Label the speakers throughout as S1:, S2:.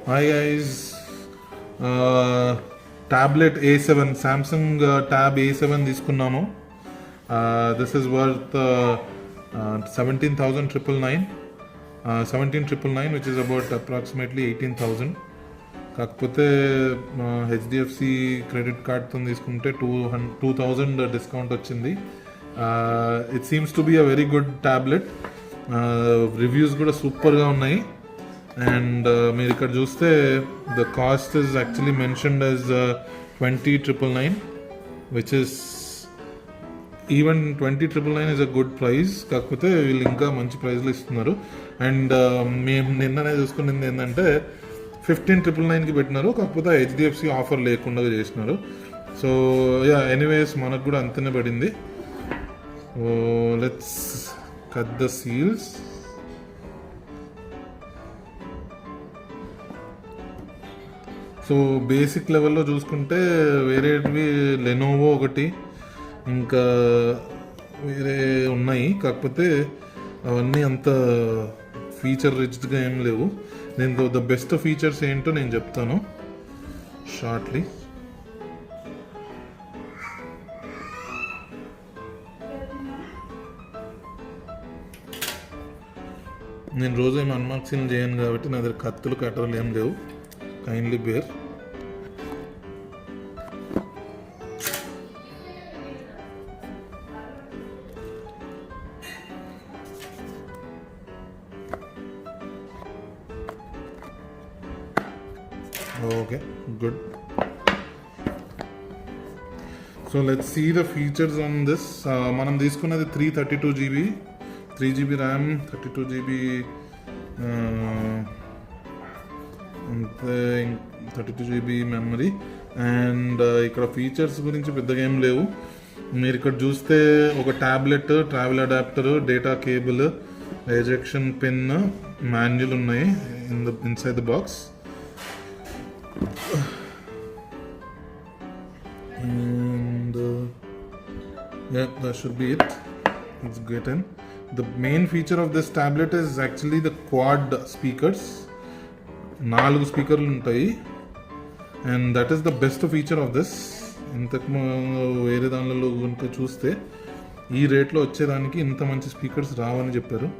S1: Hi guys, tablet A7 Samsung Tab A7 తీసుకున్నాను. This is worth 17,999, 17,999, which is about approximately 18,000. కాకపోతే HDFC credit కార్డ్తో తీసుకుంటే 2,000 discount వచ్చింది. It seems to be a very good tablet. Reviews కూడా సూపర్గా ఉన్నాయి. And మీరు ఇక్కడ చూస్తే the cost is actually mentioned as 20,999, which is even 20,999 is a good price. కాకపోతే వీళ్ళు ఇంకా మంచి ప్రైస్లో ఇస్తున్నారు. అండ్ మేము నిన్ననే చూసుకున్నది ఏంటంటే 15,999కి పెట్టినారు, కాకపోతే హెచ్డిఎఫ్సి ఆఫర్ లేకుండా చేసినారు. సో యా, ఎనీవేస్ మనకు కూడా అంతనే పడింది. Let's cut the seals. So basic లెవెల్లో చూసుకుంటే వేరేవి లెనోవో ఒకటి, ఇంకా వేరే ఉన్నాయి. కాకపోతే అవన్నీ అంత ఫీచర్ రిచ్డ్గా ఏం లేవు. నేను ద బెస్ట్ ఫీచర్స్ ఏంటో నేను చెప్తాను షార్ట్లీ. నేను రోజు ఏమి అన్బాక్సింగ్ చేయను కాబట్టి నా దగ్గర కత్తులు కట్టర్లు ఏం లేవు. Kindly bear. Okay, good. So let's see the features on this. మనం తీసుకున్నది 332GB, 3GB ర్యామ్, 32GB అంతే, 32GB మెమరీ. అండ్ ఇక్కడ ఫీచర్స్ గురించి పెద్దగా ఏం లేవు. మీరు ఇక్కడ చూస్తే ఒక tablet, travel adapter, data cable, ejection pin, manual ఉన్నాయి inside the box. And yeah, that should be it. Let's get in. The main feature of this tablet is actually the quad speakers. 4 స్పీకర్లు ఉంటాయి. And that is the best feature of this. ఇంతకు వేరే దానిలో కనుక చూస్తే ఈ రేట్లో వచ్చేదానికి ఇంత మంచి స్పీకర్స్ రావని చెప్పారు.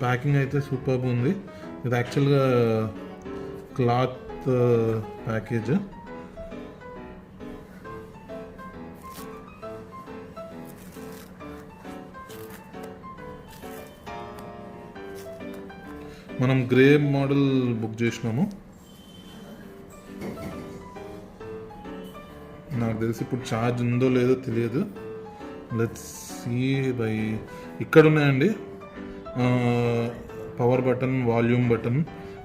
S1: ప్యాకింగ్ అయితే సూపర్బ్ ఉంది. ఇది యాక్చువల్గా క్లాత్ ప్యాకేజ్. మనం గ్రే మోడల్ బుక్ చేసినాము. నాకు తెలిసి ఇప్పుడు ఛార్జ్ ఉందో లేదో తెలియదు. Let's see by. ఇక్కడ ఉన్నాయండి పవర్ బటన్, వాల్యూమ్ బటన్.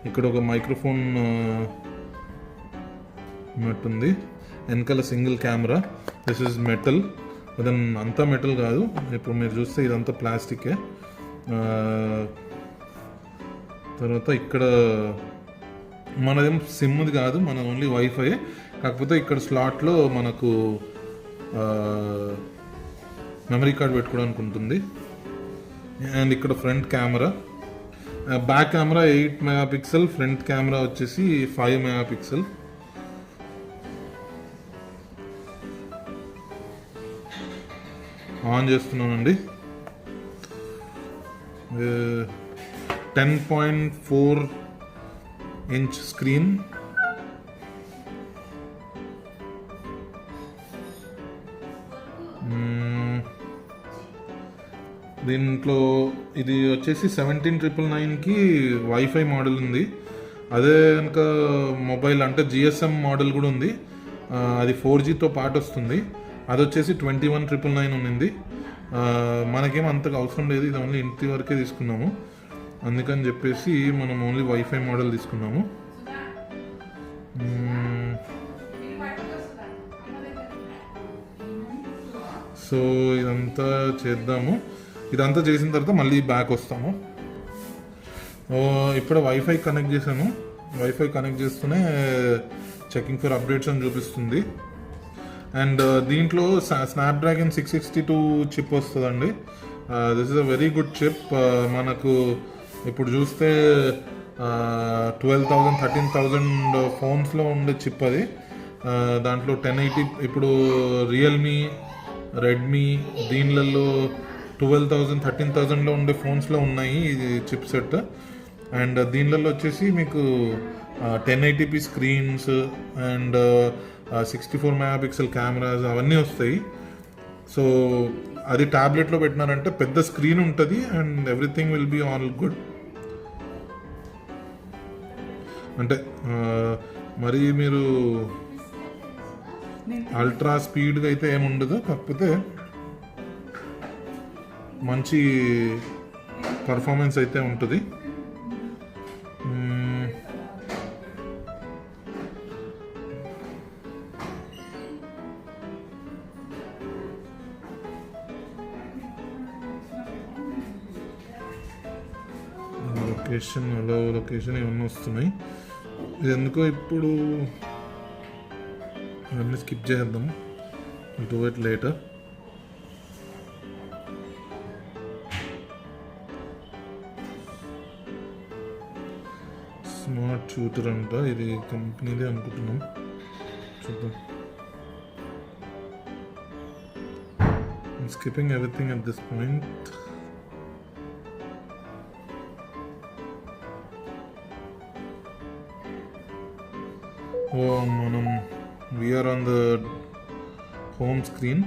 S1: ఇక్కడ ఒక మైక్రోఫోన్ ఉన్నట్టుంది. వెనకాల single camera. This is metal. అదన్ అంతా మెటల్ కాదు. ఇప్పుడు మీరు చూస్తే ఇదంతా ప్లాస్టికే. తర్వాత ఇక్కడ మనదేం సిమ్ది కాదు, మన ఓన్లీ వైఫై. కాకపోతే ఇక్కడ స్లాట్లో మనకు మెమరీ కార్డ్ పెట్టుకోవడానికి ఉంటుంది. అండ్ ఇక్కడ front camera, back camera 8 megapixel, front camera వచ్చేసి 5 మెగాపిక్సెల్. ఆన్ చేస్తున్నానండి. 10.4 ఇంచ్ స్క్రీన్. దీంట్లో ఇది వచ్చేసి 17,999కి వైఫై మోడల్ ఉంది. అదే కనుక మొబైల్ అంటే జిఎస్ఎం మోడల్ కూడా ఉంది. అది 4Gతో పాటు వస్తుంది. అది వచ్చేసి 21,999 ఉంది. మనకేం అంతగా అవసరం లేదు. ఇది ఓన్లీ ఇంటి వరకే తీసుకున్నాము. అందుకని చెప్పేసి మనం ఓన్లీ వైఫై మోడల్ తీసుకున్నాము. సో ఇదంతా చేద్దాము. ఇదంతా చేసిన తర్వాత మళ్ళీ బ్యాక్ వస్తాము. ఇప్పుడు వైఫై కనెక్ట్ చేశాను. వైఫై కనెక్ట్ చేస్తూనే చెకింగ్ ఫర్ అప్డేట్స్ అని చూపిస్తుంది. అండ్ దీంట్లో స్నాప్డ్రాగన్ 662 చిప్ వస్తుందండి. This is a very good chip. మనకు ఇప్పుడు చూస్తే 12,000 13,000 ఫోన్స్లో ఉండే చిప్ అది. దాంట్లో 1080 ఇప్పుడు రియల్మీ, రెడ్మీ దీనిలలో 12,000 13,000లో ఉండే ఫోన్స్లో ఉన్నాయి ఇది చిప్ సెట్. అండ్ దీనిలలో వచ్చేసి మీకు 1080p screens and 64 megapixel cameras అవన్నీ వస్తాయి. సో అది ట్యాబ్లెట్లో పెట్టినారంటే పెద్ద స్క్రీన్ ఉంటుంది and everything will be all good. అంటే మరి మీరు అల్ట్రా స్పీడ్గా అయితే ఏముండదు, కాకపోతే మంచి పర్ఫార్మెన్స్ అయితే ఉంటుంది. లొకేషన్ అలో లొకేషన్ ఇవన్నీ వస్తున్నాయి. ఇది ఎందుకో ఇప్పుడు ఇవన్నీ స్కిప్ చేద్దాం, do it later. Smart shooter అంట, ఇది కంపెనీదే అనుకుంటున్నాం, చూద్దాం. Skipping everything at this point. మనం we are on the home screen.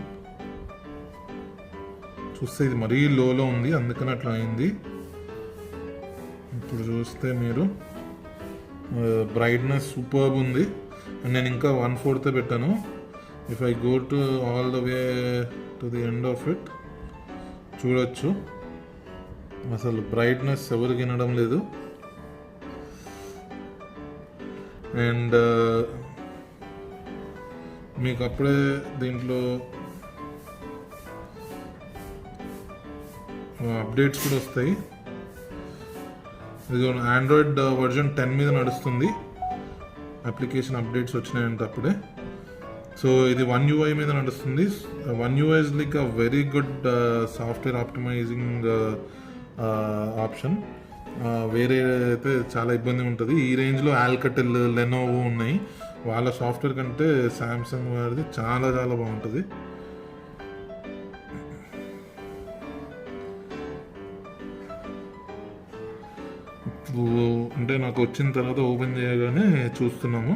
S1: చూస్తే ఇది మరీ లోలో ఉంది, అందుకని అట్లా అయింది. ఇప్పుడు చూస్తే మీరు బ్రైట్నెస్ సూపర్బ్ ఉంది. అండ్ నేను ఇంకా 1/4 పెట్టాను. If I go to all the way to the end of it చూడొచ్చు, అసలు బ్రైట్నెస్ ఎవరికి వినడం లేదు. అండ్ మీకు అప్పుడే దీంట్లో అప్డేట్స్ కూడా వస్తాయి. ఇది ఆండ్రాయిడ్ వర్జన్ 10 మీద నడుస్తుంది, అప్లికేషన్ అప్డేట్స్ వచ్చినాయంటే అప్పుడే. సో ఇది One UI మీద నడుస్తుంది. One UI is like a very good software optimising option. వేరే అయితే చాలా ఇబ్బంది ఉంటుంది. ఈ రేంజ్లో ఆల్కటెల్, లెనోవో ఉన్నాయి. వాళ్ళ సాఫ్ట్వేర్ కంటే శాంసంగ్ వారిది చాలా చాలా బాగుంటుంది. అంటే నాకు వచ్చిన తర్వాత ఓపెన్ చేయగానే చూస్తున్నాము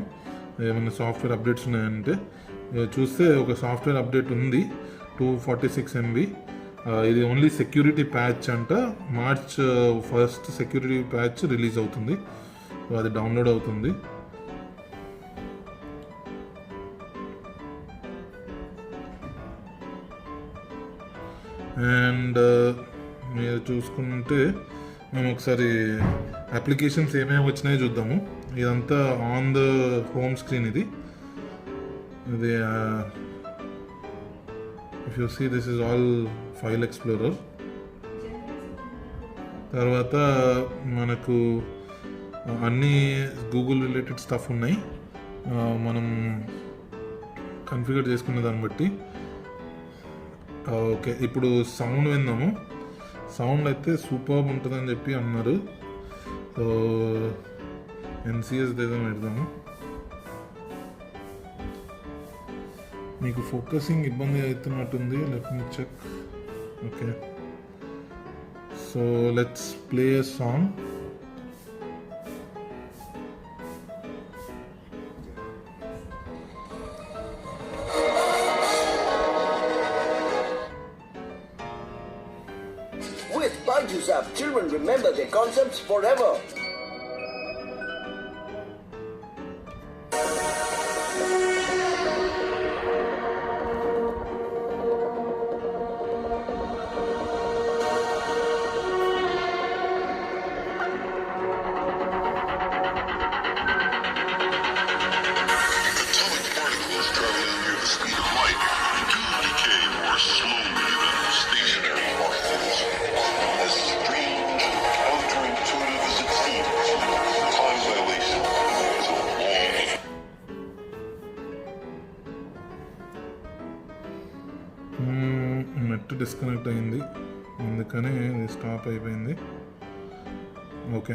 S1: ఏమైనా సాఫ్ట్వేర్ అప్డేట్స్ ఉన్నాయంటే. చూస్తే ఒక సాఫ్ట్వేర్ అప్డేట్ ఉంది, 246 MB. ఇది ఓన్లీ సెక్యూరిటీ ప్యాచ్ అంట. March 1st security patch release అవుతుంది, అది డౌన్లోడ్ అవుతుంది. అండ్ మీరు చూసుకుంటే మేము ఒకసారి అప్లికేషన్స్ ఏమేమి వచ్చినాయో చూద్దాము. ఇదంతా ఆన్ ద హోమ్ స్క్రీన్. ఇది if you see this is all file explorer. తర్వాత మనకు అన్నీ గూగుల్ రిలేటెడ్ స్టఫ్ ఉన్నాయి, మనం కన్ఫిగర్ చేసుకునే దాన్ని బట్టి. ఓకే, ఇప్పుడు సౌండ్ విందాము. సౌండ్ అయితే సూపర్బ్ ఉంటుందని చెప్పి అన్నారు. సో NCS ఏదో పెడదాము. మీకు ఫోకసింగ్ ఇబ్బంది అవుతున్నట్టుంది, let me check. Okay, so let's play a song.
S2: With Byju's app, children remember their concepts forever.
S3: As strange and counterintuitive as it seems,
S1: అందుకని ఇది స్టాప్ అయిపోయింది. ఓకే,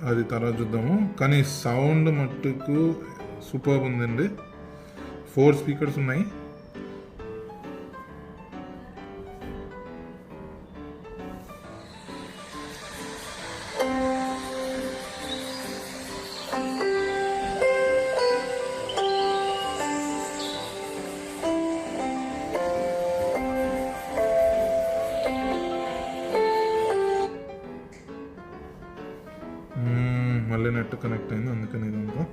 S1: అది తర్వాత చూద్దాము. కానీ సౌండ్ మట్టుకు సూపర్ ఉందండి. 4 స్పీకర్స్ ఉన్నాయి. మళ్ళీ నెట్ కనెక్ట్ అయింది, అందుకని ఇదంతా.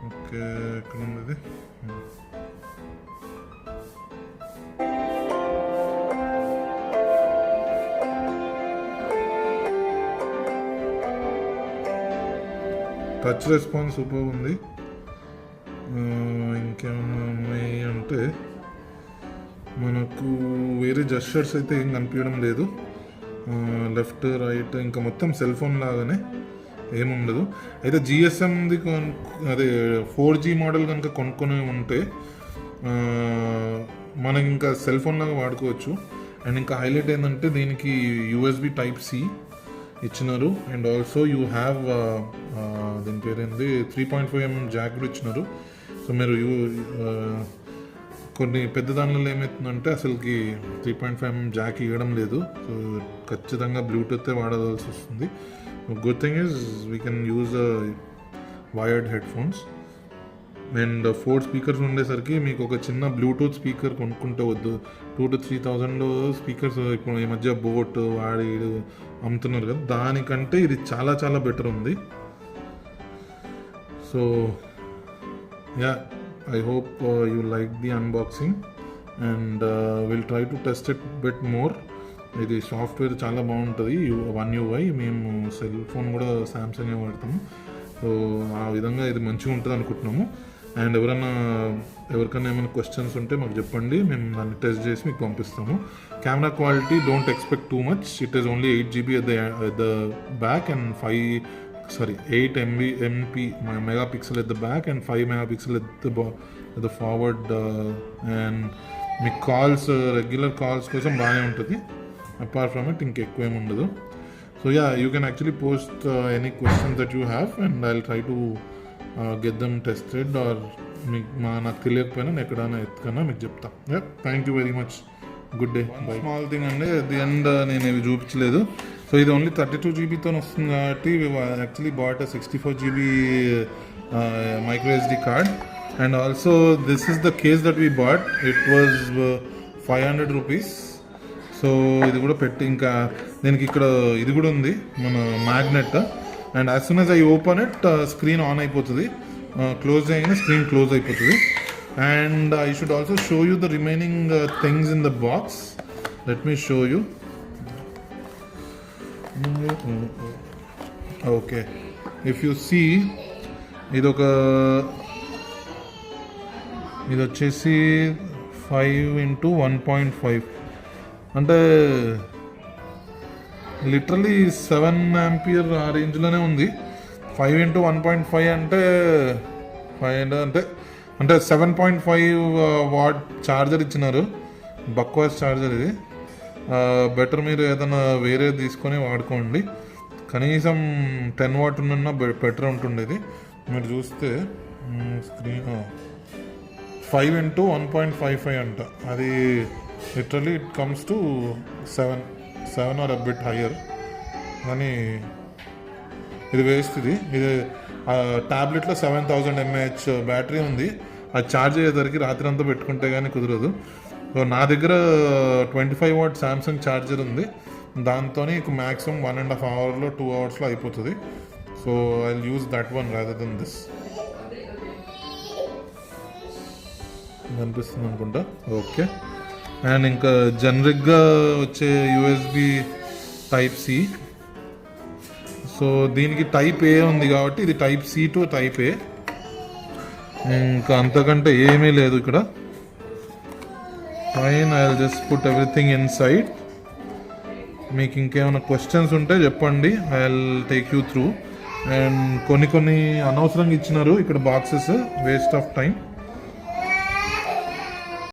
S1: ఓకే, ఎక్కడ ఉంది ఇది? టచ్ రెస్పాన్స్ సూపర్ ఉంది. ఇంకేమైనా ఉన్నాయి అంటే మనకు వేరే జెస్చర్స్ అయితే ఏం కనిపించడం లేదు. లెఫ్ట్ రైట్ ఇంకా మొత్తం సెల్ ఫోన్ లాగానే ఏముండదు. అయితే జిఎస్ఎంది అదే 4G మోడల్ కనుక కొనుక్కొని ఉంటే మనకి ఇంకా సెల్ ఫోన్ లాగా వాడుకోవచ్చు. అండ్ ఇంకా హైలైట్ ఏంటంటే దీనికి USB Type-C ఇచ్చినారు. అండ్ ఆల్సో యూ హ్యావ్ దీని పేరేంది 3.5mm జాక్ కూడా ఇచ్చినారు. సో మీరు కొన్ని పెద్ద దానిలో ఏమవుతుందంటే అసలుకి 3.5mm జాక్ ఇవ్వడం లేదు. సో ఖచ్చితంగా బ్లూటూత్ వాడాల్సి వస్తుంది. Good thing is we can use wired head phones. And 4 speakers ఉండేసరికి మీకు ఒక చిన్న బ్లూటూత్ స్పీకర్ కొనుక్కుంటే వద్దు. 2,000 to 3,000 స్పీకర్స్ ఇప్పుడు ఈ మధ్య బోట్ వాడి అమ్ముతున్నారు కదా, దానికంటే ఇది చాలా చాలా బెటర్ ఉంది. So yeah, I hope you like the unboxing and we'll try to test it bit more. ఇది సాఫ్ట్వేర్ చాలా బాగుంటుంది. One UI మేము సెల్ ఫోన్ కూడా సామ్సంగ్ వాడతాము. సో ఆ విధంగా ఇది మంచిగా ఉంటుంది అనుకుంటున్నాము. అండ్ ఎవరికైనా ఏమైనా క్వశ్చన్స్ ఉంటే మాకు చెప్పండి, మేము దాన్ని టెస్ట్ చేసి మీకు పంపిస్తాము. Camera quality don't expect too much. It is only 8GB at the back and 8 MP megapixel at the back and 5 megapixel at the forward. And మీ కాల్స్ రెగ్యులర్ కాల్స్ కోసం బాగానే ఉంటుంది. అపార్ట్ ఫ్రమ్ ఇట్ ఇంకెక్కువ ఏమి ఉండదు. So yeah, you can actually post any questions that you have and I will try to get them tested. Or మీకు నాకు తెలియకపోయినా నేను ఎక్కడైనా ఎత్తుకన్నా మీకు చెప్తా. Thank you very much. Good day. Small thing అండి, అట్ ది ఎండ్ నేను ఇవి చూపించలేదు. సో ఇది ఓన్లీ 32GBతో వస్తుంది కాబట్టి actually but 64GB micro SD card. And also this is the case that we bought. It was 500 rupees. So ఇది కూడా పెట్టి ఇంకా దీనికి ఇక్కడ ఇది కూడా ఉంది మన magnet. And as soon as I open it screen on అయిపోతుంది, క్లోజ్ చేయగానే స్క్రీన్ క్లోజ్ అయిపోతుంది. And I should also show you the remaining things in the box. Let me show you. Okay, if you see ఇది వచ్చేసి 5x1.5 అంటే literally 7 ampere ఆ రేంజ్లోనే ఉంది. 5x1.5 అంటే 5 అంటే 7.5 వాట్ ఛార్జర్ ఇచ్చినారు. బక్వాస్ ఛార్జర్ ఇది. బెటర్ మీరు ఏదైనా వేరే తీసుకొని వాడుకోండి. కనీసం 10 వాట్ ఉన్న బెటర్ ఉంటుండేది. మీరు చూస్తే స్క్రీన్ 5x1.55 అంట. అది literally it comes to 7 or a bit higher. కానీ ఇది వేస్ట్. ఇది ట్యాబ్లెట్లో 7000 mAh బ్యాటరీ ఉంది. అది ఛార్జ్ అయ్యేసరికి రాత్రి అంతా పెట్టుకుంటే కానీ కుదరదు. సో నా దగ్గర 25 వాట్ సామ్సంగ్ ఛార్జర్ ఉంది. దాంతో మ్యాక్సిమం 1.5 అవర్లో 2 అవర్స్లో అయిపోతుంది. So I will use that one rather than this. కనిపిస్తుంది అనుకుంటా. ఓకే, అండ్ ఇంకా జనరిక్గా వచ్చే USB Type-C. సో దీనికి Type-A ఉంది కాబట్టి ఇది Type-C to Type-A. ఇంకా అంతకంటే ఏమీ లేదు ఇక్కడ. Fine, I will just put everything in side. మీకు ఇంకేమైనా క్వశ్చన్స్ ఉంటే చెప్పండి, I will take you through. And కొన్ని అనవసరంగా ఇచ్చినారు ఇక్కడ బాక్సెస్, వేస్ట్ ఆఫ్ టైం.